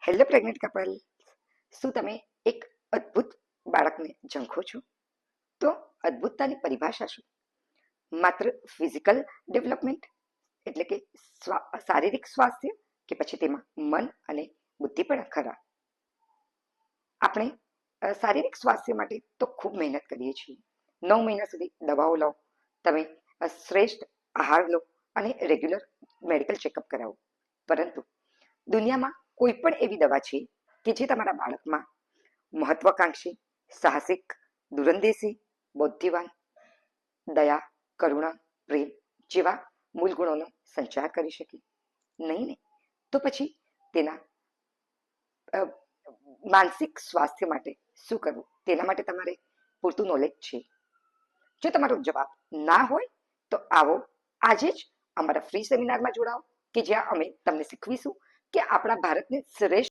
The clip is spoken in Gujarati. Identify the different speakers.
Speaker 1: હેલો પ્રેગ્નેન્ટ કપલ, શું તમે એક અદ્ભુત બાળકને ઝંખો છો? તો અદ્ભુતતાની પરિભાષા શું? માત્ર ફિઝિકલ ડેવલપમેન્ટ એટલે કે શારીરિક સ્વાસ્થ્ય, કે પછી તેમાં મન અને બુદ્ધિ પણ ખરા? આપણે શારીરિક સ્વાસ્થ્ય માટે તો ખૂબ મહેનત કરીએ છીએ. 9 મહિના સુધી દવાઓ લો, તમે શ્રેષ્ઠ આહાર લો અને રેગ્યુલર મેડિકલ ચેકઅપ કરાવો. પરંતુ દુનિયામાં કોઈ પણ એવી દવા છે કે જે તમારા બાળકમાં મહત્વાકાંક્ષી, સાહસિક, દૂરંદેશી, બૌદ્ધિવાન, દયા, કરુણા, પ્રેમ જેવા મૂળ ગુણોનો સંચાર કરી શકે? નહીં ને. તો પછી તેના માનસિક સ્વાસ્થ્ય માટે શું કરવું, તેના માટે તમારે પૂરતું નોલેજ છે? જો તમારો જવાબ ના હોય તો આવો આજે જ અમારા ફ્રી સેમિનારમાં જોડાઓ, કે જ્યાં અમે તમને શીખવીશું કે આપણા ભારતને શ્રેષ્ઠ